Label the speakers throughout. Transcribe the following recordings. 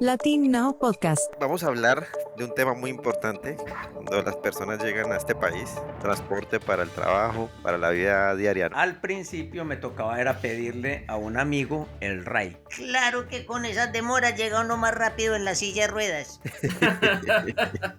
Speaker 1: Latin Now Podcast.
Speaker 2: Vamos a hablar de un tema muy importante cuando las personas llegan a este país, transporte para el trabajo, para la vida diaria, ¿no?
Speaker 3: Al principio me tocaba era pedirle a un amigo el RAI.
Speaker 4: Claro que con esas demoras llega uno más rápido en la silla de ruedas.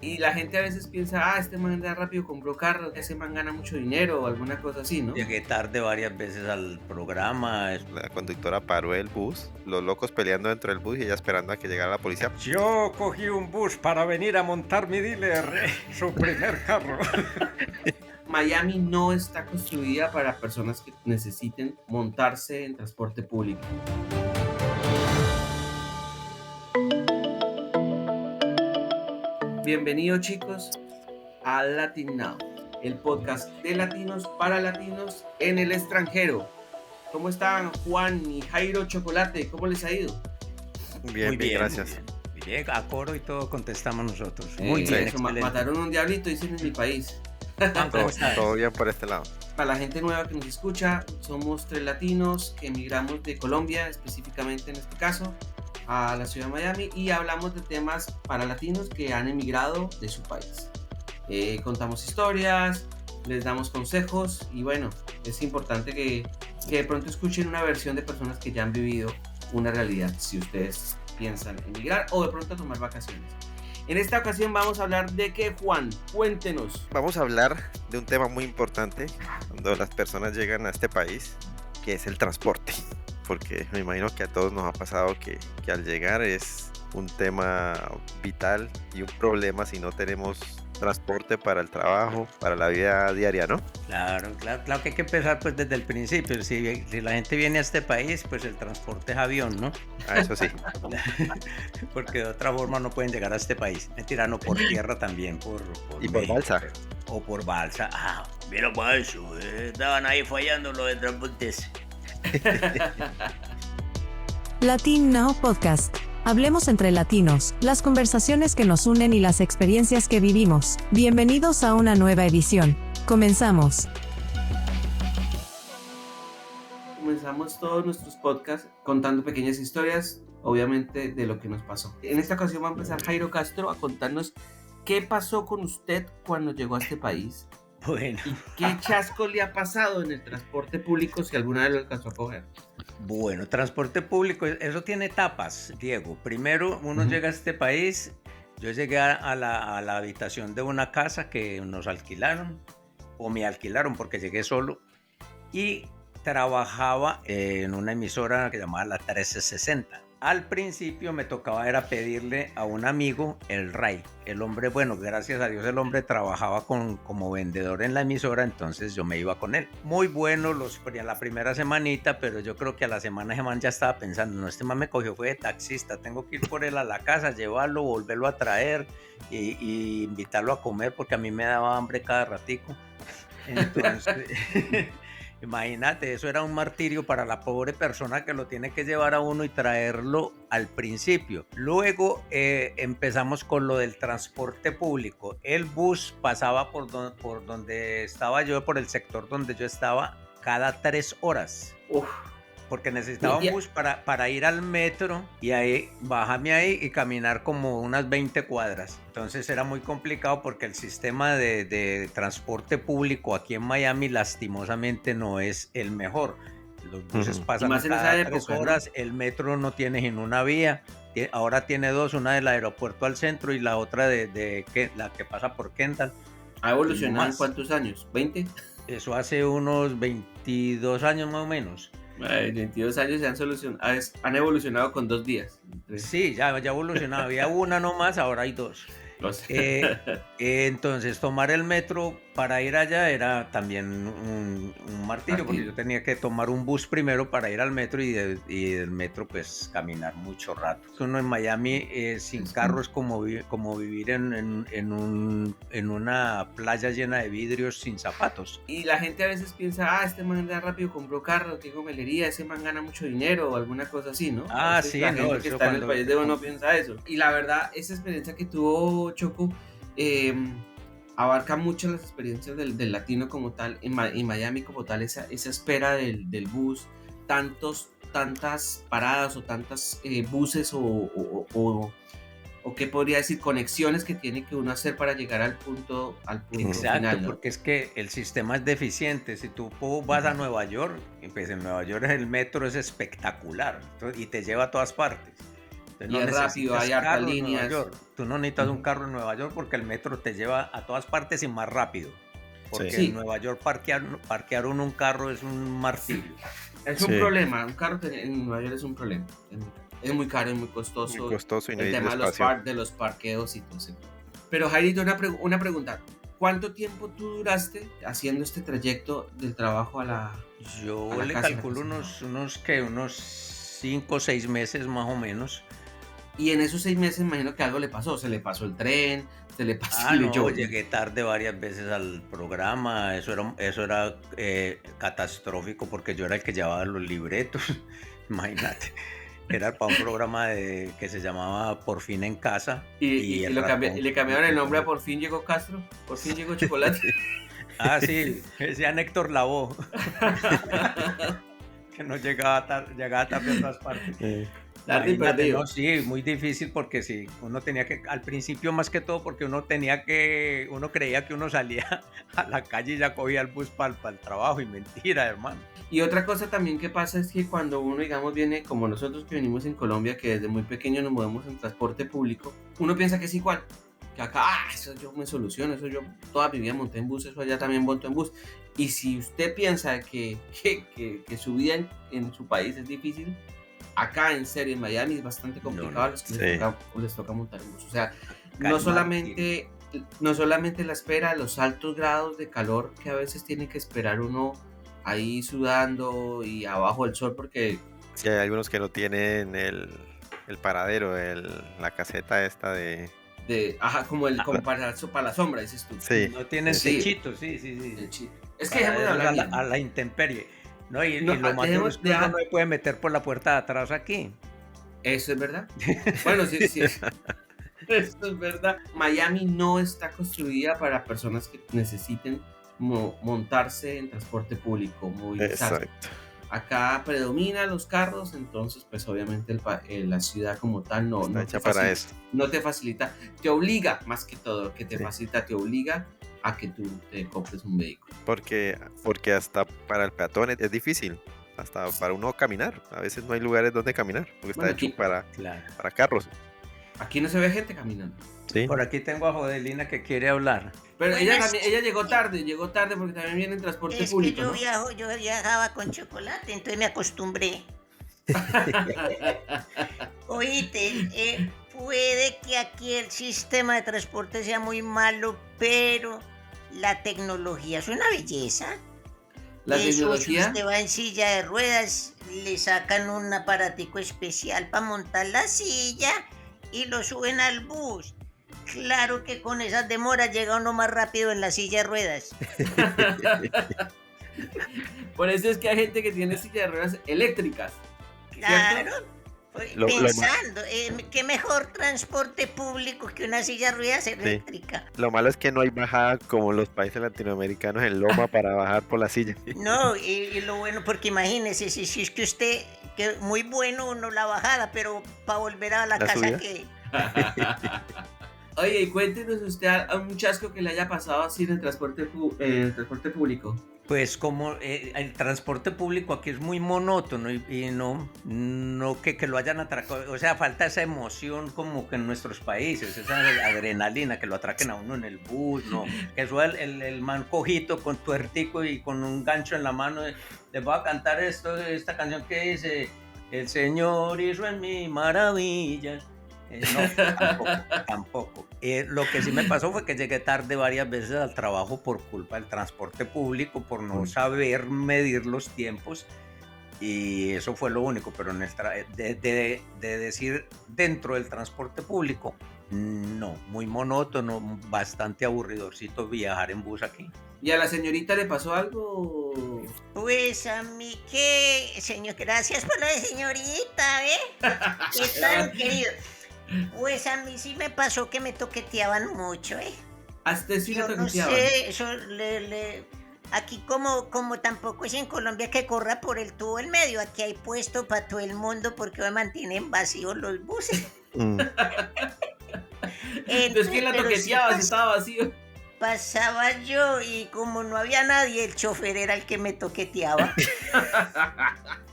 Speaker 5: Y la gente a veces piensa, este man anda rápido, compró carro, ese man gana mucho dinero o alguna cosa así, ¿no?
Speaker 3: Llegué tarde varias veces al programa.
Speaker 2: La conductora paró el bus, los locos peleando dentro del bus y ella esperando a que llegara la policía.
Speaker 6: Yo cogí un bus para venir a montar mi dealer, su primer carro.
Speaker 5: Miami no está construida para personas que necesiten montarse en transporte público. Bienvenidos chicos a Latin Now, el podcast de latinos para latinos en el extranjero. ¿Cómo están Juan y Jairo Chocolate? ¿Cómo les ha ido?
Speaker 2: Bien, gracias.
Speaker 3: Muy bien, a coro y todo contestamos nosotros.
Speaker 5: Muy bien,
Speaker 3: excelente.
Speaker 5: mataron un diablito, dicen en mi país.
Speaker 2: Todo bien por este lado.
Speaker 5: Para la gente nueva que nos escucha, somos 3 latinos que emigramos de Colombia, específicamente en este caso, a la ciudad de Miami, y hablamos de temas para latinos que han emigrado de su país. Contamos historias, les damos consejos y bueno, es importante que de pronto escuchen una versión de personas que ya han vivido una realidad si ustedes piensan emigrar o de pronto tomar vacaciones. En esta ocasión vamos a hablar de qué, Juan, cuéntenos.
Speaker 2: Vamos a hablar de un tema muy importante cuando las personas llegan a este país, que es el transporte. Porque me imagino que a todos nos ha pasado que al llegar es un tema vital y un problema si no tenemos transporte para el trabajo, para la vida diaria, ¿no?
Speaker 3: Claro que hay que empezar pues desde el principio. Si la gente viene a este país, pues el transporte es avión, ¿no?
Speaker 2: Eso sí.
Speaker 3: Porque de otra forma no pueden llegar a este país. Mentira, no, por tierra también,
Speaker 2: Y por balsa.
Speaker 3: O por balsa.
Speaker 4: Mira para eso, estaban ahí fallando los de transportes.
Speaker 1: Latin Now Podcast. Hablemos entre latinos, las conversaciones que nos unen y las experiencias que vivimos. Bienvenidos a una nueva edición. Comenzamos.
Speaker 5: Comenzamos todos nuestros podcasts contando pequeñas historias, obviamente, de lo que nos pasó. En esta ocasión va a empezar Jairo Castro a contarnos qué pasó con usted cuando llegó a este país.
Speaker 3: Bueno.
Speaker 5: ¿Y qué chasco le ha pasado en el transporte público si alguna vez lo alcanzó a coger?
Speaker 3: Bueno, transporte público, eso tiene etapas, Diego. Primero uno llega a este país. Yo llegué a la habitación de una casa que nos alquilaron, o me alquilaron porque llegué solo, y trabajaba en una emisora que llamaba la 1360. Al principio me tocaba era pedirle a un amigo el RAI. El hombre, bueno, gracias a Dios el hombre trabajaba como vendedor en la emisora, entonces yo me iba con él. Muy bueno la primera semanita, pero yo creo que a la semana ese man ya estaba pensando, no, este man me cogió, fue de taxista, tengo que ir por él a la casa, llevarlo, volverlo a traer y invitarlo a comer porque a mí me daba hambre cada ratico. Entonces... Imagínate, eso era un martirio para la pobre persona que lo tiene que llevar a uno y traerlo al principio. Luego empezamos con lo del transporte público. El bus pasaba por donde estaba yo, por el sector donde yo estaba, cada 3 horas. Porque necesitaba un bus para ir al metro y ahí bajarme ahí y caminar como unas 20 cuadras. Entonces era muy complicado porque el sistema de transporte público aquí en Miami lastimosamente no es el mejor. Los buses pasan cada 3 horas, ¿no? El metro no tiene en una vía. Ahora tiene 2, una del aeropuerto al centro y la otra la que pasa por Kendall.
Speaker 5: ¿Ha evolucionado en cuántos años? ¿20?
Speaker 3: Eso hace unos 22 años más o menos.
Speaker 5: 22 años han evolucionado con 2 días.
Speaker 3: Sí, ya evolucionado. Había una nomás, ahora hay 2. Entonces tomar el metro para ir allá era también un martirio, porque yo tenía que tomar un bus primero para ir al metro y del metro pues caminar mucho rato. Uno en Miami sin carro es como vivir en una playa llena de vidrios sin zapatos.
Speaker 5: Y la gente a veces piensa, este man anda rápido, compró carro, qué gomelería, ese man gana mucho dinero o alguna cosa así, ¿no?
Speaker 3: Sí,
Speaker 5: la gente que está en el país de uno piensa eso. Y la verdad, esa experiencia que tuvo Choco abarca mucho las experiencias del latino como tal, en Miami como tal, esa espera del bus, tantos tantas paradas o tantas buses o qué podría decir, conexiones que tiene que uno hacer para llegar al punto
Speaker 3: Exacto,
Speaker 5: final, ¿no?
Speaker 3: porque es que el sistema es deficiente. Si tú vas a Nueva York, pues en Nueva York el metro es espectacular y te lleva a todas partes. Entonces,
Speaker 5: Y es rápido, hay hartas
Speaker 3: carro en Nueva
Speaker 5: líneas.
Speaker 3: York. Tú no necesitas un carro en Nueva York porque el metro te lleva a todas partes y más rápido. Porque
Speaker 5: Sí.
Speaker 3: en Nueva York parquear un carro es un martirio.
Speaker 5: Es un
Speaker 2: Sí.
Speaker 5: problema, un carro en Nueva York es un problema. Es muy caro, es muy costoso.
Speaker 2: Muy costoso y no
Speaker 5: el
Speaker 2: hay
Speaker 5: tema
Speaker 2: espacio.
Speaker 5: de los parqueos y todo eso. Pero Jairito, una pregunta. ¿Cuánto tiempo tú duraste haciendo este trayecto del trabajo a la...
Speaker 3: Yo
Speaker 5: A la
Speaker 3: le
Speaker 5: casa,
Speaker 3: calculo
Speaker 5: la casa.
Speaker 3: unos 5 o 6 meses más o menos.
Speaker 5: Y en esos 6 meses imagino que algo le pasó? ¿Se le pasó el tren? ¿Se le pasó
Speaker 3: Ah,
Speaker 5: el
Speaker 3: no,
Speaker 5: yo?
Speaker 3: llegué tarde varias veces al programa. Eso era catastrófico porque yo era el que llevaba los libretos. Imagínate. Era para un programa que se llamaba Por fin en casa.
Speaker 5: Y
Speaker 3: el
Speaker 5: le
Speaker 3: ratón-
Speaker 5: cambiaron el nombre a Por fin llegó Castro, Por fin llegó Chocolate.
Speaker 3: Ah, sí, decían Héctor Lavoe, que no llegaba tarde a todas partes.
Speaker 5: Tarde y
Speaker 3: Imagínate,
Speaker 5: perdido.
Speaker 3: no, sí, muy difícil porque sí, uno tenía que, al principio más que todo porque uno creía que uno salía a la calle y ya cogía el bus para el trabajo y mentira, hermano.
Speaker 5: Y otra cosa también que pasa es que cuando uno, digamos, viene como nosotros que venimos en Colombia, que desde muy pequeño nos movemos en transporte público, uno piensa que es igual, que acá, eso yo me soluciono, eso yo toda mi vida monté en bus, eso allá también monto en bus. Y si usted piensa que su vida en su país es difícil, acá en serio, en Miami es bastante complicado a los que
Speaker 2: Sí.
Speaker 5: les toca montar en bus. O sea,
Speaker 3: Calma,
Speaker 5: no solamente la espera, los altos grados de calor que a veces tiene que esperar uno ahí sudando y abajo el sol porque
Speaker 2: Sí, hay algunos que no tienen el paradero, la caseta esta de...
Speaker 5: como para la sombra, dices tú.
Speaker 2: Sí.
Speaker 3: No tienen
Speaker 5: Sí.
Speaker 3: techito, sí.
Speaker 5: Es que dejemos de
Speaker 3: Para
Speaker 5: hablar
Speaker 3: eso
Speaker 5: bien.
Speaker 3: a la intemperie. No, y
Speaker 5: No,
Speaker 3: lo más duro es que uno no se puede meter por la puerta de atrás aquí.
Speaker 5: Eso es verdad. Bueno, sí. Eso es verdad. Miami no está construida para personas que necesiten montarse en transporte público, movilizarse.
Speaker 2: Exacto.
Speaker 5: Acá predominan los carros, entonces pues obviamente la ciudad como tal no
Speaker 2: Está
Speaker 5: te
Speaker 2: hecha para
Speaker 5: facilita,
Speaker 2: eso.
Speaker 5: no te facilita, te obliga más que todo, que te
Speaker 2: Sí.
Speaker 5: facilita, te obliga a que tú te compres un vehículo.
Speaker 2: Porque hasta para el peatón es difícil. Hasta para uno caminar. A veces no hay lugares donde caminar. Porque está
Speaker 5: Bueno,
Speaker 2: hecho
Speaker 5: aquí-
Speaker 3: Claro.
Speaker 2: para carros.
Speaker 5: Aquí no se ve gente caminando.
Speaker 2: Sí.
Speaker 3: Por aquí tengo a Jodelina que quiere hablar.
Speaker 5: Pero ella
Speaker 4: Buenas-
Speaker 5: también, ella llegó tarde porque también viene en transporte
Speaker 4: Es
Speaker 5: público,
Speaker 4: que yo
Speaker 5: ¿no?
Speaker 4: yo viajaba con chocolate, entonces me acostumbré. Oíste, puede que aquí el sistema de transporte sea muy malo, pero la tecnología es una belleza.
Speaker 5: La
Speaker 4: Eso, si
Speaker 5: tecnología,
Speaker 4: usted va en silla de ruedas, le sacan un aparatico especial para montar la silla y lo suben al bus. Claro que con esas demoras llega uno más rápido en la silla de ruedas.
Speaker 5: por eso es que hay gente que tiene silla de ruedas eléctricas.
Speaker 4: Claro. Pues,
Speaker 2: Lo- lo
Speaker 4: pensando, qué mejor transporte público que una silla de ruedas eléctrica.
Speaker 2: Lo malo es que no hay bajada como en los países latinoamericanos en loma para bajar por la silla.
Speaker 4: No, y lo bueno, porque imagínese, si es que usted, que muy bueno uno la bajada, pero para volver a la
Speaker 2: ¿La
Speaker 4: casa
Speaker 2: subida?
Speaker 4: que...
Speaker 5: Oye, y cuéntenos usted a un chasco que le haya pasado así en el transporte público.
Speaker 3: Pues como el transporte público aquí es muy monótono y no que lo hayan atracado, o sea, falta esa emoción como que en nuestros países, esa adrenalina, que lo atraquen a uno en el bus, no, que suba el man cojito con tuertico y con un gancho en la mano, les voy a cantar esta canción que dice, el Señor hizo en mí maravillas. No, tampoco. Lo que sí me pasó fue que llegué tarde varias veces al trabajo por culpa del transporte público, por no saber medir los tiempos, y eso fue lo único, pero de decir dentro del transporte público, no, muy monótono, bastante aburridorcito viajar en bus aquí.
Speaker 5: ¿Y a la señorita le pasó algo?
Speaker 4: Pues a mí que, señor, gracias por lo de señorita, ¿Qué tan querido? Pues a mí sí me pasó que me toqueteaban mucho,
Speaker 5: A usted sí le
Speaker 4: Yo no
Speaker 5: toqueteaban.
Speaker 4: sé, eso Aquí como tampoco es en Colombia que corra por el tubo en medio, aquí hay puesto para todo el mundo porque me mantienen vacíos los buses.
Speaker 2: Mm.
Speaker 5: Entonces, ¿quién la
Speaker 4: Pero sí
Speaker 5: toqueteaba si estaba vacío?
Speaker 4: pasaba yo y como no había nadie, el chofer era el que me toqueteaba.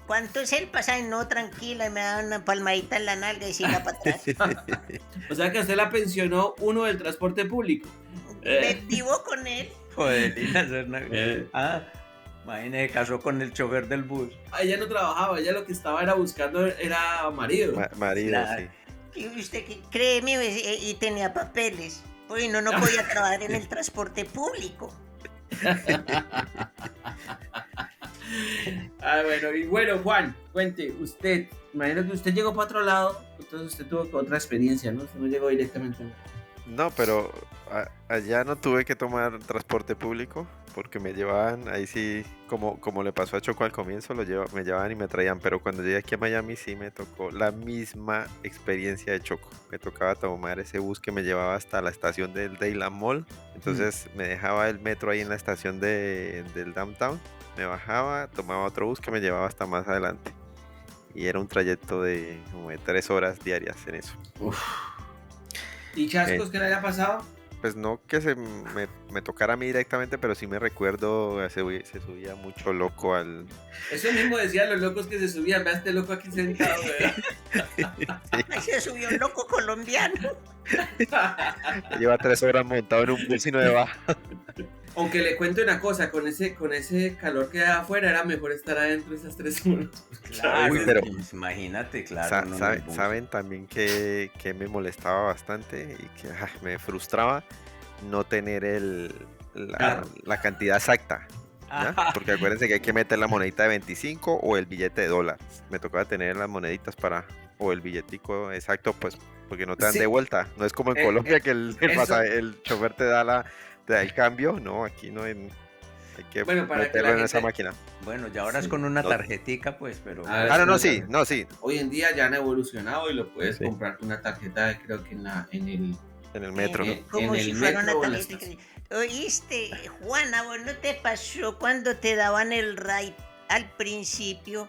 Speaker 4: ¿Cuánto es el pasaje? No, tranquila, y me daba una palmadita en la nalga y se iba para atrás.
Speaker 5: O sea que a usted la pensionó uno del transporte público.
Speaker 4: Me vivo con él.
Speaker 3: Joder, imagínese, casó con el chofer del bus.
Speaker 5: Ella no trabajaba, ella lo que estaba era buscando era marido.
Speaker 2: Marido,
Speaker 3: Claro.
Speaker 2: sí.
Speaker 4: ¿Y usted qué cree, mío? Y tenía papeles. Pues no podía trabajar en el transporte público.
Speaker 5: Bueno, y bueno, Juan, cuente, usted, imagino que usted llegó para otro lado, entonces usted tuvo otra experiencia, ¿no? Usted no llegó directamente.
Speaker 2: No, pero allá no tuve que tomar transporte público porque me llevaban, ahí sí, como le pasó a Choco al comienzo, me llevaban y me traían, pero cuando llegué aquí a Miami sí me tocó la misma experiencia de Choco. Me tocaba tomar ese bus que me llevaba hasta la estación del Dayland Mall, entonces me dejaba el metro ahí en la estación del downtown, me bajaba, tomaba otro bus que me llevaba hasta más adelante y era un trayecto de como de 3 horas diarias en eso.
Speaker 5: ¿Y chascos que le haya pasado?
Speaker 2: Pues no que me tocara a mí directamente, pero sí me recuerdo, se subía mucho loco al...
Speaker 5: Eso mismo decían los locos que se subían, vea este loco aquí sentado, ¿verdad?
Speaker 4: Ahí se subió un loco colombiano.
Speaker 2: Lleva 3 horas montado en un bus y no me baja.
Speaker 5: Aunque le cuento una cosa, con ese calor que hay afuera era mejor estar adentro esas 3 horas.
Speaker 3: Claro,
Speaker 2: Uy, pero-
Speaker 3: pues, imagínate, claro. uno en el bus.
Speaker 2: Saben también que me molestaba bastante y que me frustraba no tener
Speaker 3: Claro.
Speaker 2: la cantidad exacta. ¿Ya?
Speaker 3: Ajá.
Speaker 2: Porque acuérdense que hay que meter la monedita de 25 o el billete de dólar. Me tocaba tener las moneditas o el billetico exacto, pues, porque no te dan
Speaker 5: Sí.
Speaker 2: de vuelta. No es como en Colombia que el chofer te da el cambio. No, aquí no hay que
Speaker 5: Bueno, para que
Speaker 2: meterlo
Speaker 5: la
Speaker 2: en esa
Speaker 5: gente-
Speaker 2: máquina.
Speaker 3: Bueno, ya ahora es con una
Speaker 2: No.
Speaker 3: tarjetica, pues, pero...
Speaker 5: Ah,
Speaker 2: Ah, no,
Speaker 5: sí,
Speaker 2: sí, no, sí.
Speaker 5: Hoy en día ya han evolucionado y lo puedes
Speaker 2: Sí.
Speaker 5: comprar con una tarjeta, creo que en el...
Speaker 2: En el metro.
Speaker 4: Como
Speaker 5: en
Speaker 4: si
Speaker 5: el
Speaker 4: fuera una
Speaker 5: metro o en la
Speaker 4: tarjeta.
Speaker 5: estación.
Speaker 4: Oíste, Juana, ¿vos no te pasó cuando te daban el ride al principio?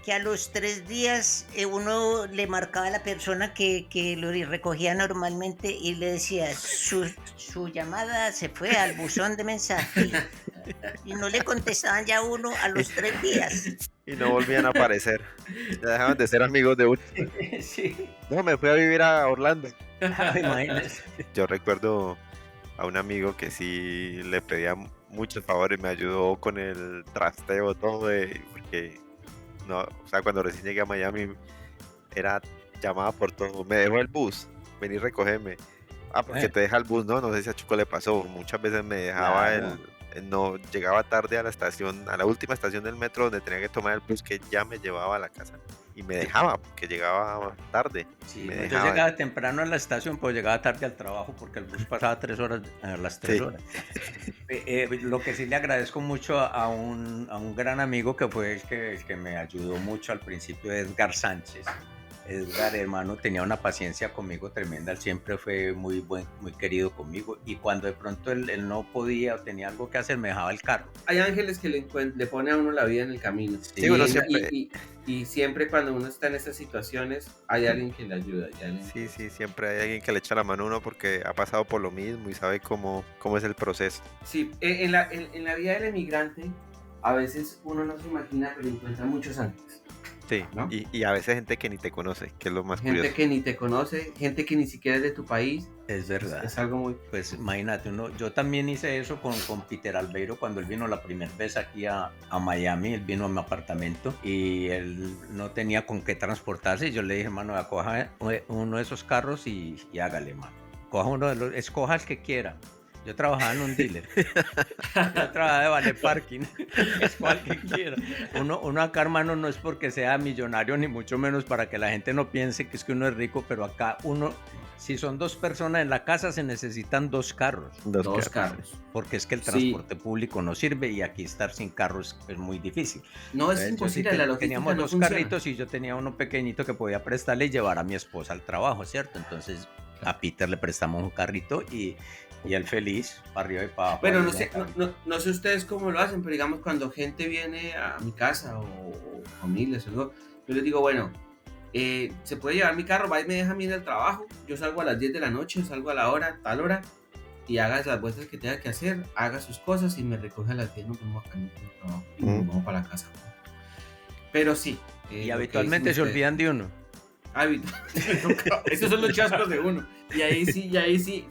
Speaker 4: Que a los 3 días uno le marcaba a la persona que lo recogía normalmente y le decía, su llamada se fue al buzón de mensajes. Y no le contestaban ya uno a los 3 días.
Speaker 2: Y no volvían a aparecer. Ya dejaban de ser amigos de uno.
Speaker 3: Sí.
Speaker 2: No, me fui a vivir a Orlando.
Speaker 3: Imagínese.
Speaker 2: Yo recuerdo a un amigo que sí le pedía muchos favores, me ayudó con el trasteo, todo, porque no, o sea, cuando recién llegué a Miami era llamada por todo. Me dejó el bus, vení a recogerme. Ah, porque te deja el bus, no sé si a Chico le pasó. Muchas veces me dejaba
Speaker 3: Claro.
Speaker 2: no llegaba tarde a la estación, a la última estación del metro donde tenía que tomar el bus que ya me llevaba a la casa. Y me dejaba, porque llegaba tarde.
Speaker 3: Sí,
Speaker 2: me
Speaker 3: no, yo
Speaker 2: dejaba.
Speaker 3: llegaba temprano a la estación, pues llegaba tarde al trabajo porque el bus pasaba 3 horas, a las 3
Speaker 2: Sí.
Speaker 3: horas. Lo que sí le agradezco mucho a un gran amigo que fue el que me ayudó mucho al principio, Edgar Sánchez. Edgar, hermano, tenía una paciencia conmigo tremenda, él siempre fue muy querido conmigo y cuando de pronto él no podía o tenía algo que hacer, me dejaba el carro.
Speaker 5: Hay ángeles que le pone a uno la vida en el camino.
Speaker 2: Sí, uno
Speaker 5: Y-
Speaker 2: siempre-
Speaker 5: y siempre cuando uno está en estas situaciones, hay alguien que le ayuda. hay alguien
Speaker 2: Sí, sí, siempre hay alguien que le echa la mano a uno porque ha pasado por lo mismo y sabe cómo es el proceso.
Speaker 5: Sí, en la vida del emigrante, a veces uno no se imagina, pero encuentra muchos ángeles.
Speaker 2: Sí,
Speaker 5: ¿No?
Speaker 2: y a veces gente que ni te conoce, que es lo más
Speaker 5: Gente
Speaker 2: curioso.
Speaker 5: que ni te conoce, gente que ni siquiera es de tu país.
Speaker 3: Es verdad.
Speaker 5: Es algo muy...
Speaker 3: Pues imagínate, yo también hice eso con Peter Albeiro cuando él vino la primera vez aquí a Miami, él vino a mi apartamento y él no tenía con qué transportarse y yo le dije, hermano, coja uno de esos carros y hágale, hermano. Coja uno de los, escoja el que quiera. Yo trabajaba en un dealer. Yo trabajaba de vale parking. Escoja el que quiera. Uno acá, hermano, no es porque sea millonario ni mucho menos para que la gente no piense que es que uno es rico, pero acá si son 2 personas en la casa se necesitan 2 carros.
Speaker 5: Dos carros.
Speaker 3: Porque es que el
Speaker 5: Sí.
Speaker 3: transporte público no sirve y aquí estar sin carros es muy difícil.
Speaker 5: No es
Speaker 3: Yo sí
Speaker 5: imposible, la logística
Speaker 3: teníamos
Speaker 5: no
Speaker 3: 2
Speaker 5: funciona.
Speaker 3: carritos y yo tenía uno pequeñito que podía prestarle y llevar a mi esposa al trabajo, ¿cierto? Entonces a Peter le prestamos un carrito y él feliz, para arriba y para abajo.
Speaker 5: Bueno, no sé ustedes cómo lo hacen, pero digamos cuando gente viene a mi casa o familias o algo, yo les digo, bueno, se puede llevar mi carro, va y me deja a mí en el trabajo, yo salgo a las 10 de la noche, salgo a la hora, tal hora, y haga las vueltas que tenga que hacer, haga sus cosas y me recoge a las 10, nos vemos acá en el trabajo y nos vamos para la casa. Pero sí.
Speaker 3: Y habitualmente se olvidan de uno.
Speaker 5: Esos son los chascos de uno. Y ahí sí,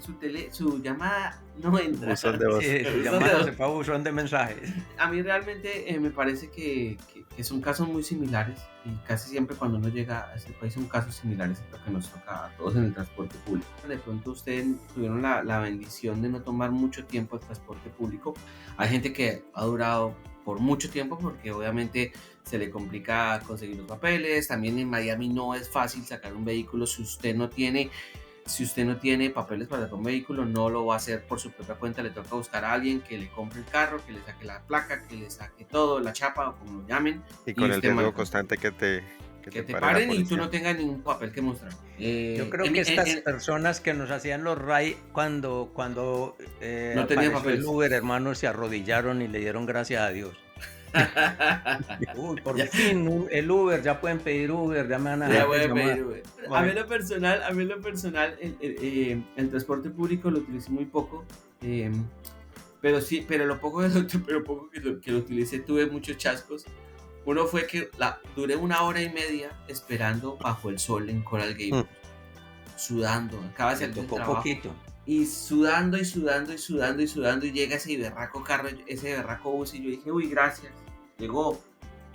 Speaker 5: su llamada no entra.
Speaker 2: Buzón de voz.
Speaker 3: Sí, su llamada se fue a buzón de mensajes.
Speaker 5: A mí realmente me parece que son casos muy similares y casi siempre cuando uno llega a este país son casos similares a lo que nos toca a todos en el transporte público. De pronto ustedes tuvieron la bendición de no tomar mucho tiempo el transporte público. Hay gente que ha durado por mucho tiempo porque obviamente se le complica conseguir los papeles. También en Miami no es fácil sacar un vehículo si usted no tiene papeles para sacar un vehículo, no lo va a hacer por su propia cuenta, le toca buscar a alguien que le compre el carro, que le saque la placa, que le saque todo, la chapa o como lo llamen.
Speaker 2: Y con el riesgo constante que te
Speaker 5: paren y tú no tengas ningún papel que mostrar.
Speaker 3: Yo creo que estas personas que nos hacían los RAI cuando
Speaker 5: no tenían papeles.
Speaker 3: El Uber, hermano, se arrodillaron y le dieron gracias a Dios. Uy, por fin el Uber, ya pueden pedir Uber, ya me van a
Speaker 5: pedir Uber. A mí en lo personal el transporte público lo utilicé muy poco, pero lo poco que lo utilicé tuve muchos chascos. Uno fue que duré 1 hora y media esperando bajo el sol en Coral Gables, sudando, acaba de salir del trabajo. Poquito. Y sudando y llega ese berraco carro, ese berraco bus y yo dije, uy, gracias, llegó.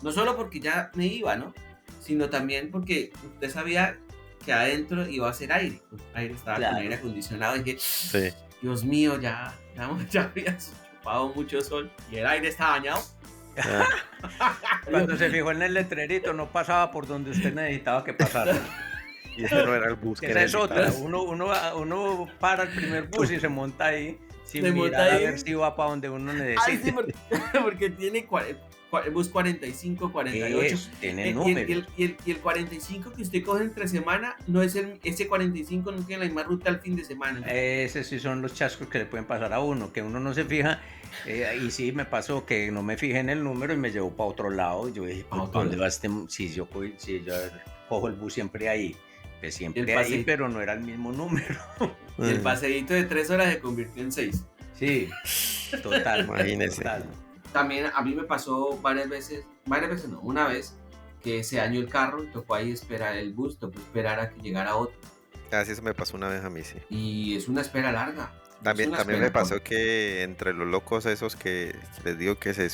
Speaker 5: No solo porque ya me iba, ¿no? Sino también porque usted sabía que adentro iba a ser aire. Estaba con aire acondicionado y dije, sí. Dios mío, ya había chupado mucho sol y el aire está dañado.
Speaker 3: Cuando se fijó en el letrerito no pasaba por donde usted necesitaba que pasara.
Speaker 2: Y ese no era el bus que
Speaker 3: esa es otra. Uno para el primer bus y se monta ahí sin mirar a ver si va para donde uno necesita.
Speaker 5: Ay, sí, porque tiene el bus 45, 48.
Speaker 3: Tiene número.
Speaker 5: Y el 45 que usted coge entre semana, no es ese 45 no tiene la misma ruta al fin de semana.
Speaker 3: Ese sí son los chascos que le pueden pasar a uno, que uno no se fija. Y sí me pasó que no me fijé en el número y me llevó para otro lado. Yo dije, ¿dónde va este? Si yo cojo el bus siempre ahí. Que siempre ahí, pero no era el mismo número.
Speaker 5: Y el paseíto de 3 horas se convirtió en 6.
Speaker 3: Sí, total.
Speaker 2: Imagínese.
Speaker 3: Total.
Speaker 5: También a mí me pasó varias veces no, una vez que se dañó el carro, tocó ahí esperar el bus, tocó esperar a que llegara otro.
Speaker 2: Así eso me pasó una vez a mí, sí.
Speaker 5: Y es una espera larga.
Speaker 2: También me pasó que entre los locos esos que les digo que se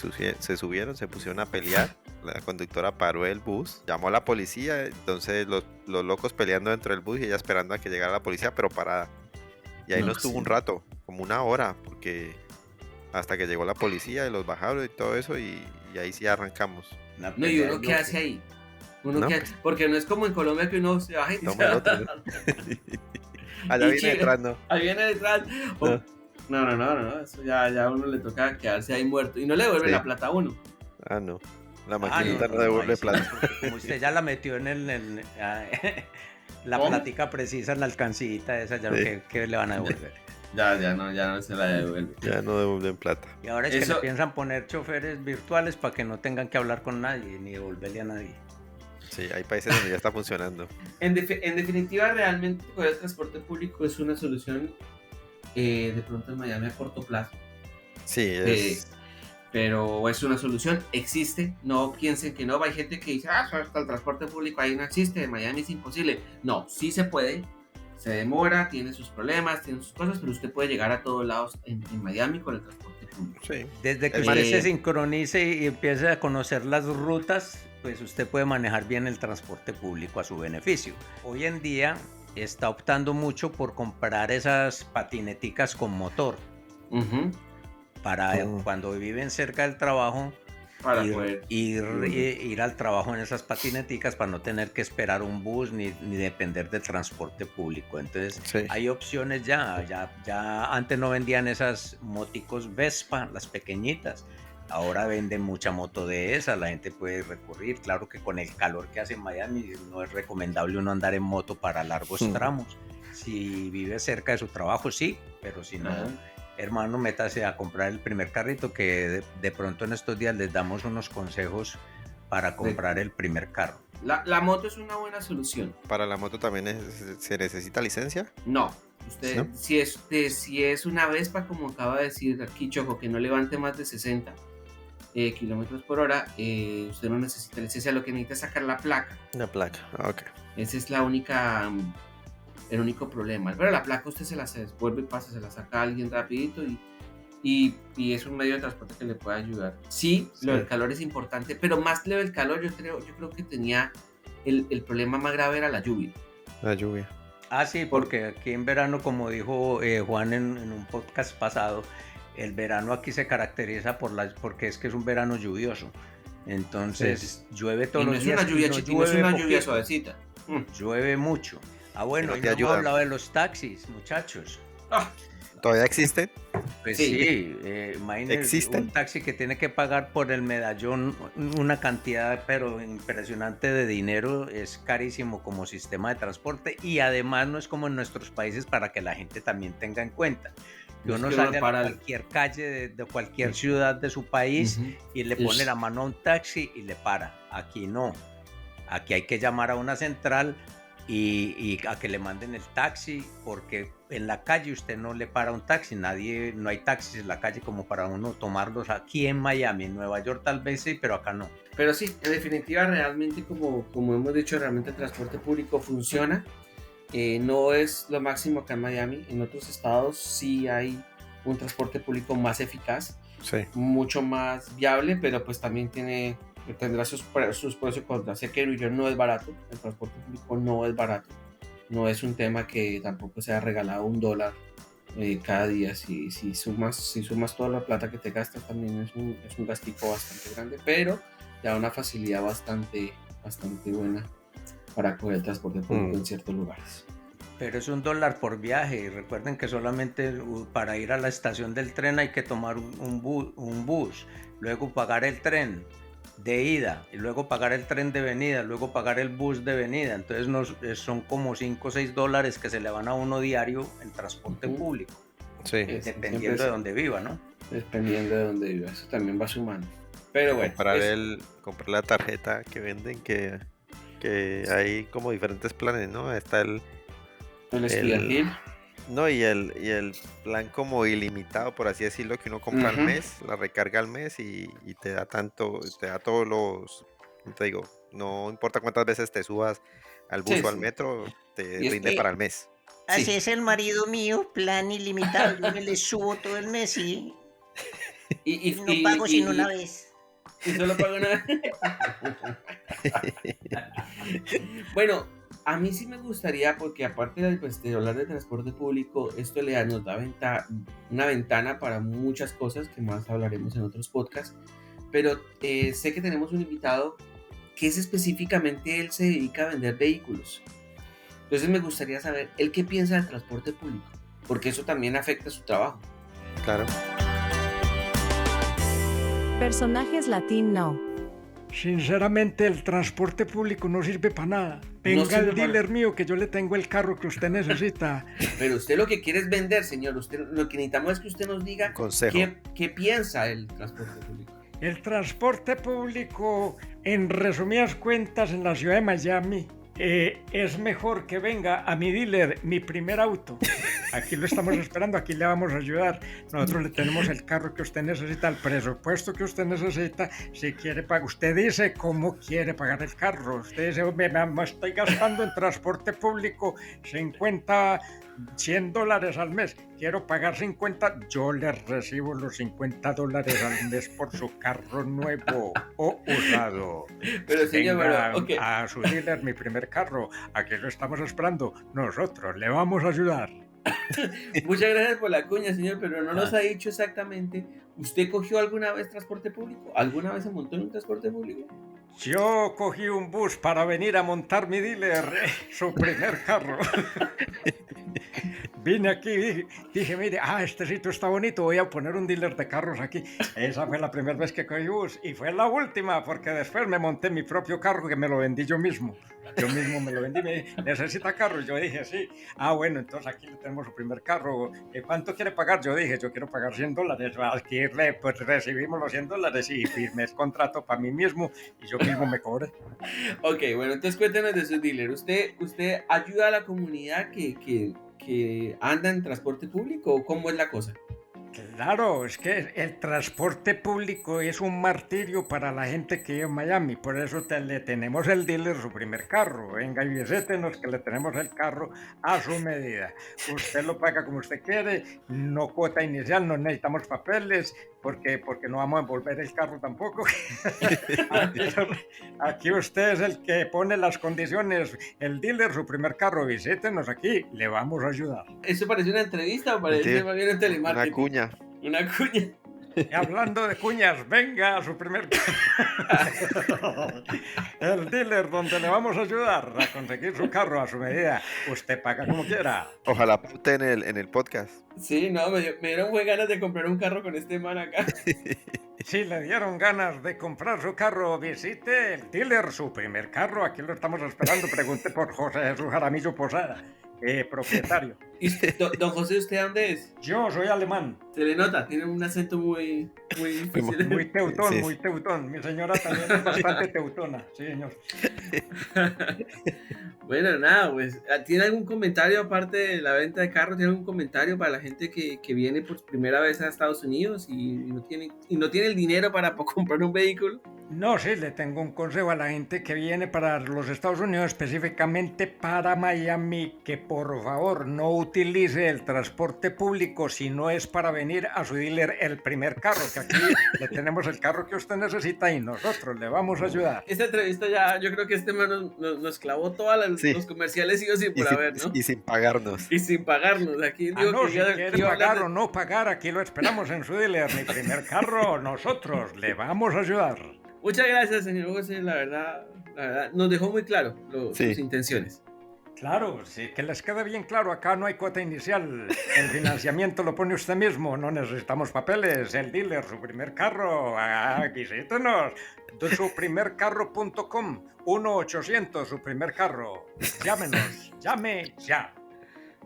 Speaker 2: subieron, se pusieron a pelear. La conductora paró el bus, llamó a la policía, entonces los locos peleando dentro del bus y ella esperando a que llegara la policía, pero parada. Y ahí nos tuvo un rato, como 1 hora, porque hasta que llegó la policía y los bajaron y todo eso, y ahí sí arrancamos.
Speaker 5: No, ¿y uno qué hace ahí? Porque no es como en Colombia que uno se baja y
Speaker 2: toma el otro, ¿no? Allá viene detrás, ¿no?
Speaker 5: Ahí viene detrás. No, eso ya a uno le toca quedarse ahí muerto. Y no le devuelven la plata a uno.
Speaker 2: Ah, no. La maquinita no devuelve plata.
Speaker 3: Como usted ya la metió en la plática precisa en la alcancita esa, ya sí. ¿Qué le van a devolver?
Speaker 5: Ya no se la devuelve.
Speaker 2: Ya no devuelven plata.
Speaker 3: Y ahora es que le piensan poner choferes virtuales para que no tengan que hablar con nadie ni devolverle a nadie.
Speaker 2: Sí, hay países donde ya está funcionando.
Speaker 5: En definitiva, realmente el transporte público es una solución de pronto en Miami a corto plazo.
Speaker 2: Sí, es...
Speaker 5: pero es una solución, existe, no piensen que no, hay gente que dice, hasta el transporte público ahí no existe, en Miami es imposible. No, sí se puede, se demora, tiene sus problemas, tiene sus cosas, pero usted puede llegar a todos lados en Miami con el transporte público.
Speaker 2: Sí.
Speaker 3: Desde que usted se sincronice y empiece a conocer las rutas, pues usted puede manejar bien el transporte público a su beneficio. Hoy en día está optando mucho por comprar esas patineticas con motor. Para cuando viven cerca del trabajo,
Speaker 5: para poder
Speaker 3: ir al trabajo en esas patineticas para no tener que esperar un bus ni depender del transporte público. Entonces sí. Hay opciones ya antes no vendían esas moticos Vespa, las pequeñitas. Ahora venden mucha moto de esa, la gente puede recurrir. Claro que con el calor que hace en Miami no es recomendable uno andar en moto para largos tramos, Si vive cerca de su trabajo, sí, pero si no,
Speaker 5: Ajá.
Speaker 3: hermano, métase a comprar el primer carrito, que de pronto en estos días les damos unos consejos para comprar el primer carro.
Speaker 5: La moto es una buena solución.
Speaker 2: Para la moto también se necesita licencia.
Speaker 5: No, usted,
Speaker 2: ¿No?
Speaker 5: si es una Vespa, como acaba de decir aquí Choco, que no levante más de 60 kilómetros por hora, usted no necesita licencia, lo que necesita es sacar la placa.
Speaker 2: Una placa. Ok.
Speaker 5: Ese es el único problema. Pero la placa usted se la devuelve y pasa, se la saca a alguien rapidito y es un medio de transporte que le puede ayudar. Sí, lo del calor es importante, pero más lo del calor, yo creo que tenía el problema más grave era la lluvia.
Speaker 2: La lluvia.
Speaker 3: Ah, sí, porque aquí en verano, como dijo Juan en un podcast pasado, el verano aquí se caracteriza porque es que es un verano lluvioso. Entonces llueve todos
Speaker 5: Y no
Speaker 3: los
Speaker 5: es
Speaker 3: días.
Speaker 5: una lluvia
Speaker 3: y no
Speaker 5: chiquita, es una lluvia
Speaker 3: poquito,
Speaker 5: suavecita.
Speaker 3: llueve mucho. Ah, bueno,
Speaker 2: no
Speaker 3: y
Speaker 2: te
Speaker 3: no hemos
Speaker 2: ayuda.
Speaker 3: hablado de los taxis, muchachos.
Speaker 5: Ah,
Speaker 2: ¿Todavía existen?
Speaker 3: Pues
Speaker 5: Sí.
Speaker 3: sí, imagínense
Speaker 2: ¿Existen?
Speaker 3: un taxi que tiene que pagar por el medallón una cantidad pero impresionante de dinero, es carísimo como sistema de transporte y además no es como en nuestros países, para que la gente también tenga en cuenta. Que
Speaker 5: No es
Speaker 3: uno
Speaker 5: que uno
Speaker 3: sale a
Speaker 5: para-
Speaker 3: cualquier calle de cualquier ciudad de su país
Speaker 5: ujú.
Speaker 3: y le pone la mano a un taxi y le para. Aquí no. Aquí hay que llamar a una central y a que le manden el taxi, porque en la calle usted no le para un taxi, no hay taxis en la calle como para uno tomarlos aquí en Miami. En Nueva York tal vez sí, pero acá no.
Speaker 5: Pero sí, en definitiva, realmente, como hemos dicho, realmente el transporte público funciona. No es lo máximo acá en Miami. En otros estados sí hay un transporte público más eficaz,
Speaker 2: Sí.
Speaker 5: mucho más viable, pero pues también tendrá sus pros y contras. Sé que New York no es barato, el transporte público no es barato. No es un tema que tampoco sea regalado $1 cada día. Si sumas toda la plata que te gastas, también es un gastico bastante grande, pero te da una facilidad bastante buena para coger el transporte público en ciertos lugares.
Speaker 3: Pero es $1 por viaje, y recuerden que solamente para ir a la estación del tren hay que tomar un bus, luego pagar el tren de ida, y luego pagar el tren de venida, luego pagar el bus de venida. Entonces son como $5 o $6 que se le van a uno diario en transporte
Speaker 5: Ujú.
Speaker 3: público,
Speaker 2: Sí.
Speaker 3: dependiendo de donde viva, ¿no?
Speaker 5: Dependiendo de dónde viva, eso también va sumando. Pero bueno,
Speaker 2: Comprar la tarjeta que venden, que hay como diferentes planes, ¿no? Está el
Speaker 5: estudiantil.
Speaker 2: no, y el plan como ilimitado, por así decirlo, que uno compra al
Speaker 5: Ujú.
Speaker 2: mes, la recarga al mes y te da todos los, ¿cómo te digo? No importa cuántas veces te subas al bus
Speaker 5: Sí,
Speaker 2: o al
Speaker 5: sí.
Speaker 2: metro, te
Speaker 5: Y es
Speaker 2: rinde
Speaker 4: que-
Speaker 2: para el mes.
Speaker 4: Así
Speaker 5: Sí.
Speaker 4: es el marido mío, plan ilimitado. Yo me le subo todo el mes y no pago sino una vez.
Speaker 5: Y solo pago una vez. Bueno, a mí sí me gustaría, porque aparte de hablar de transporte público, esto nos da una ventana para muchas cosas que más hablaremos en otros podcasts. Pero sé que tenemos un invitado que es específicamente, él se dedica a vender vehículos. Entonces me gustaría saber, ¿él qué piensa del transporte público? Porque eso también afecta su trabajo.
Speaker 2: Claro.
Speaker 1: Personajes Latino.
Speaker 6: Sinceramente, el transporte público no sirve para nada. Venga
Speaker 5: sirve
Speaker 6: el
Speaker 5: para-
Speaker 6: dealer mío, que yo le tengo el carro que usted necesita.
Speaker 5: Pero usted lo que quiere es vender, señor. Lo que necesitamos es que usted nos diga
Speaker 2: Consejo.
Speaker 5: qué piensa del transporte público.
Speaker 6: El transporte público, en resumidas cuentas, en la ciudad de Miami, es mejor que venga a mi dealer, mi primer auto. Aquí lo estamos esperando, aquí le vamos a ayudar. Nosotros le tenemos el carro que usted necesita, el presupuesto que usted necesita. Si quiere pagar, usted dice cómo quiere pagar el carro. Usted dice, me estoy gastando en transporte público $100 al mes. Quiero pagar 50, yo le recibo los $50 al mes por su carro nuevo o usado.
Speaker 5: Pero señor,
Speaker 6: Venga
Speaker 5: pero, ok.
Speaker 6: a su dealer, mi primer carro. Aquí lo estamos esperando. Nosotros le vamos a ayudar.
Speaker 5: Muchas gracias por la cuña, señor, pero no nos ha dicho exactamente. ¿Usted cogió alguna vez transporte público? ¿Alguna vez se montó en un transporte público?
Speaker 6: Yo cogí un bus para venir a montar mi dealer, su primer carro. vine aquí, dije, mire, este sitio está bonito, voy a poner un dealer de carros aquí. Esa fue la primera vez que cogí bus y fue la última, porque después me monté mi propio carro que me lo vendí yo mismo. Yo mismo me lo vendí, me dije, ¿necesita carro? Yo dije, sí. Bueno, entonces aquí le tenemos su primer carro. ¿Cuánto quiere pagar? Yo dije, yo quiero pagar $100. Aquí pues recibimos los $100 y firmé el contrato para mí mismo y yo mismo me cobré.
Speaker 5: Ok, bueno, entonces cuéntenos de su dealer. ¿Usted ayuda a la comunidad que anda en transporte público o cómo es la cosa?
Speaker 6: Claro, es que el transporte público es un martirio para la gente que vive en Miami, por eso le tenemos el dealer su primer carro. Venga y visítenos que le tenemos el carro a su medida. Usted lo paga como usted quiere, no cuota inicial, no necesitamos papeles, porque no vamos a envolver el carro tampoco. Aquí usted es el que pone las condiciones, el dealer su primer carro, visítenos aquí, le vamos a ayudar.
Speaker 5: ¿Eso parece una entrevista o parece más bien un telemarketing?
Speaker 2: Una cuña.
Speaker 5: Una cuña.
Speaker 6: Y hablando de cuñas, venga a su primer carro. El dealer donde le vamos a ayudar a conseguir su carro a su medida. Usted paga como quiera.
Speaker 2: Ojalá pute en el podcast.
Speaker 5: Sí, no, me dieron muy ganas de comprar un carro con este man acá.
Speaker 6: Si le dieron ganas de comprar su carro, visite el dealer, su primer carro. Aquí lo estamos esperando. Pregunte por José Jesús Jaramillo Posada, propietario.
Speaker 5: ¿Y usted, don José, usted dónde es?
Speaker 6: Yo soy alemán.
Speaker 5: Se le nota, tiene un acento muy difícil.
Speaker 6: Muy teutón,
Speaker 2: Sí.
Speaker 6: muy teutón. Mi señora también es bastante teutona, sí, señor.
Speaker 5: Bueno, nada, pues, ¿tiene algún comentario aparte de la venta de carros? ¿Tiene algún comentario para la gente que viene por primera vez a Estados Unidos y no tiene el dinero para comprar un vehículo?
Speaker 6: No, sí, le tengo un consejo a la gente que viene para los Estados Unidos, específicamente para Miami, que por favor no utilice el transporte público si no es para venir a su dealer el primer carro, que aquí le tenemos el carro que usted necesita y nosotros le vamos a ayudar.
Speaker 5: Esta entrevista ya, yo creo que este man nos clavó todos
Speaker 2: Sí.
Speaker 5: los comerciales y por haber, ¿no?
Speaker 2: Y sin pagarnos.
Speaker 5: Y sin pagarnos. Aquí digo
Speaker 6: No,
Speaker 5: que
Speaker 6: si
Speaker 5: ya-
Speaker 6: quiere
Speaker 5: iba a hablar
Speaker 6: pagar
Speaker 5: de-
Speaker 6: o no pagar, aquí lo esperamos en su dealer, mi primer carro, nosotros le vamos a ayudar.
Speaker 5: Muchas gracias, señor José, la verdad, nos dejó muy claro
Speaker 2: Sí.
Speaker 5: sus intenciones.
Speaker 6: Claro, sí, que les quede bien claro, acá no hay cuota inicial, el financiamiento lo pone usted mismo, no necesitamos papeles, el dealer, su primer carro, visítenos, suprimercarro.com, 1-800, su primer carro, llámenos, llame ya.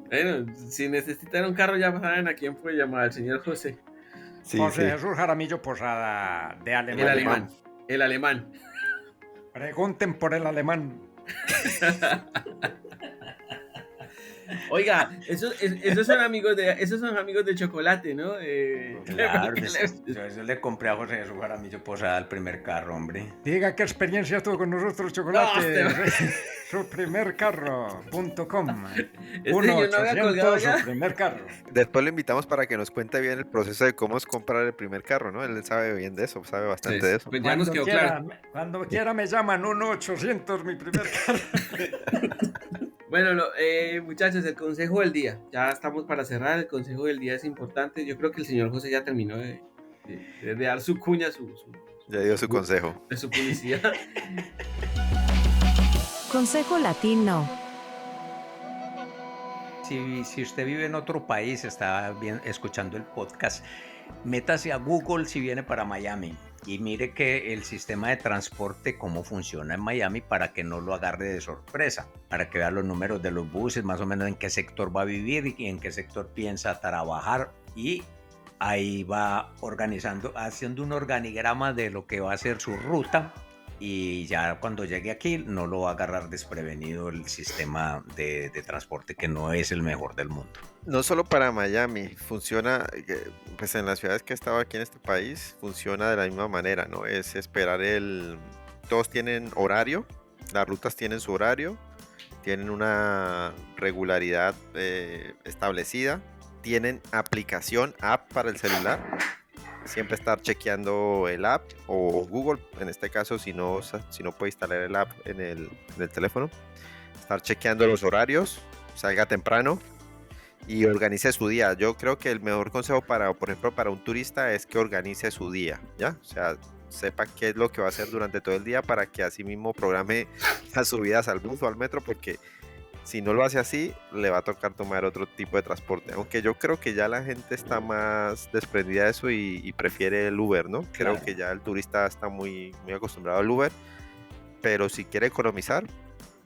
Speaker 5: Bueno, si necesitan un carro ya saben a quién puede llamar, al señor José,
Speaker 2: Sí,
Speaker 6: José
Speaker 2: sí.
Speaker 6: Jesús Jaramillo Posada, de Alemania.
Speaker 5: el alemán.
Speaker 6: Pregunten por el alemán.
Speaker 5: Oiga, esos son amigos de chocolate, ¿no?
Speaker 3: Claro, yo eso le compré a José Jesús Jaramillo Posada el primer carro, hombre.
Speaker 6: Diga qué experiencia tuvo con nosotros, chocolate.
Speaker 5: No,
Speaker 6: Suprimercarro.com,
Speaker 5: señor no había colgado
Speaker 6: 1-800,
Speaker 5: ya.
Speaker 6: su primer carro.
Speaker 2: Después lo invitamos para que nos cuente bien el proceso de cómo es comprar el primer carro, ¿no? Él sabe bien de eso, sabe bastante de eso.
Speaker 5: Pues ya nos quedó claro.
Speaker 6: Cuando quiera me llaman 1-800, mi primer carro.
Speaker 5: Bueno, muchachos, el consejo del día. Ya estamos para cerrar. El consejo del día es importante. Yo creo que el señor José ya terminó de dar su cuña,
Speaker 2: Ya dio su consejo.
Speaker 5: de su publicidad.
Speaker 1: Consejo latino.
Speaker 3: Si usted vive en otro país, está escuchando el podcast, métase a Google si viene para Miami y mire que el sistema de transporte, cómo funciona en Miami para que no lo agarre de sorpresa, para que vea los números de los buses, más o menos en qué sector va a vivir y en qué sector piensa trabajar, y ahí va haciendo un organigrama de lo que va a ser su ruta, y ya cuando llegue aquí no lo va a agarrar desprevenido el sistema de transporte, que no es el mejor del mundo.
Speaker 2: No solo para Miami, funciona, pues en las ciudades que he estado aquí en este país, funciona de la misma manera, ¿no? Es esperar todos tienen horario, las rutas tienen su horario, tienen una regularidad establecida, tienen app para el celular, siempre estar chequeando el app o Google, en este caso si no puede instalar el app en el teléfono, estar chequeando los horarios, salga temprano y organice su día. Yo creo que el mejor consejo por ejemplo, para un turista es que organice su día, ¿ya? O sea, sepa qué es lo que va a hacer durante todo el día para que así mismo programe las subidas al bus o al metro, porque Si no lo hace así, le va a tocar tomar otro tipo de transporte. Aunque yo creo que ya la gente está más desprendida de eso y prefiere el Uber, ¿no? Creo
Speaker 3: Claro.
Speaker 2: que ya el turista está muy acostumbrado al Uber. Pero si quiere economizar,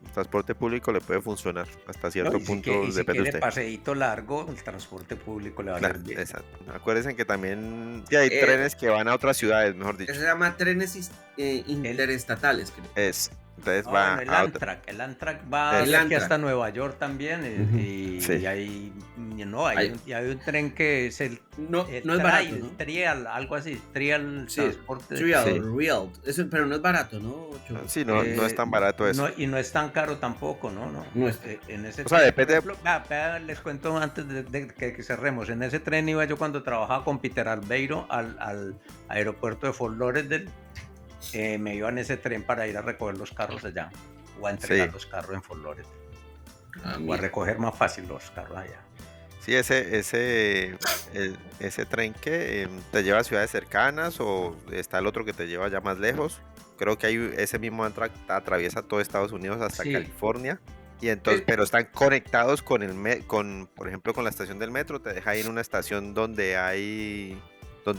Speaker 2: el transporte público le puede funcionar hasta
Speaker 3: No,
Speaker 2: cierto
Speaker 3: y si,
Speaker 2: punto,
Speaker 3: y si
Speaker 2: depende de
Speaker 3: quiere
Speaker 2: usted.
Speaker 3: paseíto largo, el transporte público le va a
Speaker 2: Claro,
Speaker 3: ir bien.
Speaker 2: exacto. Acuérdense que también ya hay
Speaker 5: Eh,
Speaker 2: trenes que van a otras ciudades, mejor dicho.
Speaker 5: Eso se llama trenes interestatales, creo.
Speaker 2: Es, entonces
Speaker 3: Ah,
Speaker 2: va
Speaker 3: bueno, el
Speaker 2: a otra.
Speaker 3: Amtrak. El Amtrak va
Speaker 2: El
Speaker 3: de aquí
Speaker 5: Amtrak.
Speaker 3: hasta Nueva York también.
Speaker 5: Ujú.
Speaker 2: Sí.
Speaker 3: Y hay, no,
Speaker 5: Hay-
Speaker 3: hay un tren que es el
Speaker 5: No es barato, ¿no?
Speaker 3: Trial, algo así. Trial
Speaker 5: Sí,
Speaker 3: transporte.
Speaker 5: Trial,
Speaker 2: Sí.
Speaker 5: Real. Eso, pero no es barato, ¿no, Choco?
Speaker 2: Sí, no es tan barato eso.
Speaker 3: Y no es tan caro tampoco, ¿no?
Speaker 5: No es.
Speaker 3: En ese
Speaker 2: O sea,
Speaker 3: tren,
Speaker 2: depende-
Speaker 3: por ejemplo, les cuento antes de que cerremos. En ese tren iba yo cuando trabajaba con Peter Albeiro al aeropuerto de Fort Lauderdale. Me iba en ese tren para ir a recoger los carros allá o a entregar
Speaker 2: Sí.
Speaker 3: los carros en Fort Lauderdale.
Speaker 5: Ah,
Speaker 3: O a
Speaker 5: mira.
Speaker 3: recoger más fácil los carros allá.
Speaker 2: Sí, ese tren que te lleva a ciudades cercanas o está el otro que te lleva ya más lejos. Creo que hay ese mismo Amtrak atraviesa todo Estados Unidos hasta
Speaker 3: Sí.
Speaker 2: California. Y entonces, pero están conectados con por ejemplo, con la estación del metro. Te deja ir en una estación donde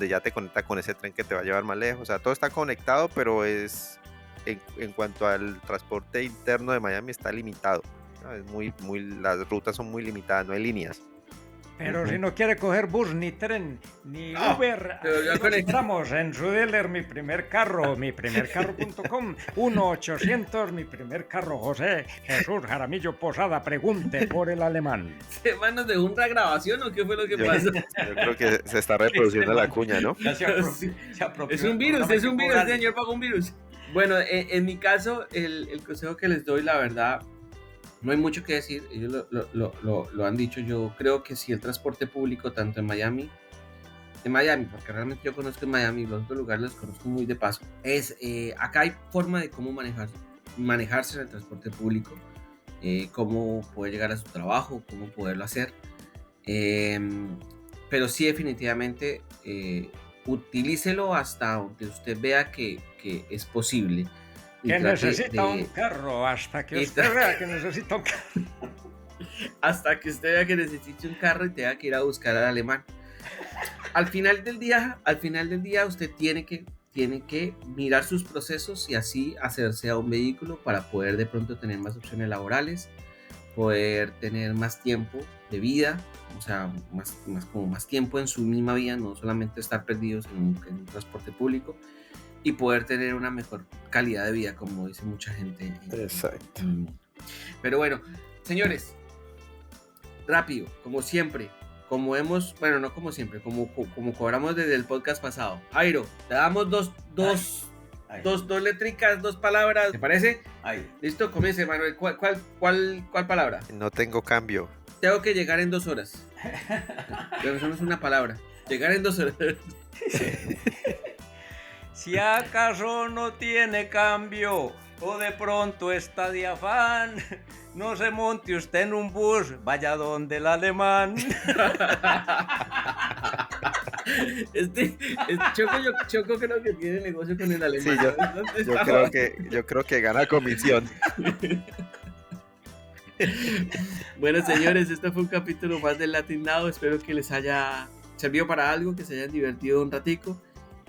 Speaker 2: ya te conecta con ese tren que te va a llevar más lejos. O sea, todo está conectado, pero en cuanto al transporte interno de Miami está limitado. ¿No? Las rutas son muy limitadas, no hay líneas.
Speaker 6: Pero si no quiere coger bus, ni tren, ni
Speaker 5: Ah,
Speaker 6: Uber,
Speaker 5: pero ya
Speaker 6: aquí
Speaker 5: con
Speaker 6: lo
Speaker 5: el-
Speaker 6: encontramos en su dealer, mi primer carro, miprimercarro.com, 1-800, mi primer carro, José Jesús Jaramillo Posada, pregunte por el alemán.
Speaker 5: ¿Semanas de una grabación o qué fue lo que
Speaker 2: Yo,
Speaker 5: pasó?
Speaker 2: yo creo que se está reproduciendo la cuña, ¿no?
Speaker 3: Ya se
Speaker 5: Sí.
Speaker 3: apropió
Speaker 5: Es un
Speaker 3: del
Speaker 5: virus,
Speaker 3: programa
Speaker 5: es un
Speaker 3: tipo
Speaker 5: virus,
Speaker 3: grande.
Speaker 5: señor, paga un virus. Bueno, en mi caso, el consejo que les doy, la verdad, no hay mucho que decir, ellos lo han dicho. Yo creo que si el transporte público, tanto en Miami, porque realmente yo conozco en Miami, los otros lugares los conozco muy de paso, acá hay forma de cómo manejarse en el transporte público, cómo poder llegar a su trabajo, cómo poderlo hacer. Pero sí, definitivamente, utilícelo hasta donde usted vea que es posible. Y
Speaker 6: Que
Speaker 5: trate
Speaker 6: necesita
Speaker 5: de-
Speaker 6: un carro, hasta que
Speaker 5: Y
Speaker 6: usted
Speaker 5: tra-
Speaker 6: vea que necesita un carro.
Speaker 5: hasta que usted vea que necesite un carro y tenga que ir a buscar al alemán. Al final del día usted tiene que mirar sus procesos y así hacerse a un vehículo para poder de pronto tener más opciones laborales, poder tener más tiempo de vida, o sea, más tiempo en su misma vida, no solamente estar perdidos en un transporte público, y poder tener una mejor calidad de vida, como dice mucha gente.
Speaker 2: Exacto.
Speaker 5: Pero bueno, señores, rápido, como siempre, como cobramos desde el podcast pasado. Jairo, te damos dos letricas, dos palabras, ¿te parece?
Speaker 3: Ahí.
Speaker 5: Listo, comience, Manuel. ¿Cuál palabra?
Speaker 2: No tengo cambio.
Speaker 5: Tengo que llegar en 2 horas. Pero eso no es una palabra. Llegar en 2 horas.
Speaker 3: Si acaso no tiene cambio o de pronto está de afán, no se monte usted en un bus, vaya donde el alemán.
Speaker 5: Choco creo que tiene negocio con el alemán.
Speaker 2: Sí, yo creo que gana comisión.
Speaker 5: Bueno, señores, este fue un capítulo más del Latin Now. Espero que les haya servido para algo, que se hayan divertido un ratico.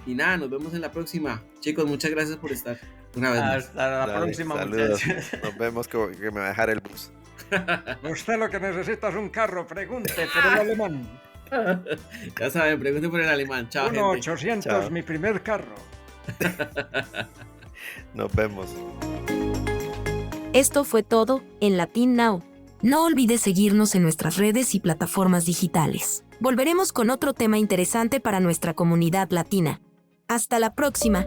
Speaker 5: Y nada, nos vemos en la próxima. Chicos, muchas gracias por estar una vez más.
Speaker 3: Hasta la
Speaker 2: Dale,
Speaker 3: próxima,
Speaker 2: saludos.
Speaker 3: muchachos.
Speaker 2: Nos vemos que me va a dejar el bus.
Speaker 6: Usted lo que necesita es un carro, pregunte por el alemán.
Speaker 5: Ya saben, pregunten por el alemán. Chao, gente.
Speaker 6: 1-800,
Speaker 2: Chao.
Speaker 6: mi primer carro.
Speaker 2: Nos vemos.
Speaker 7: Esto fue todo en Latin Now. No olvides seguirnos en nuestras redes y plataformas digitales. Volveremos con otro tema interesante para nuestra comunidad latina. Hasta la próxima.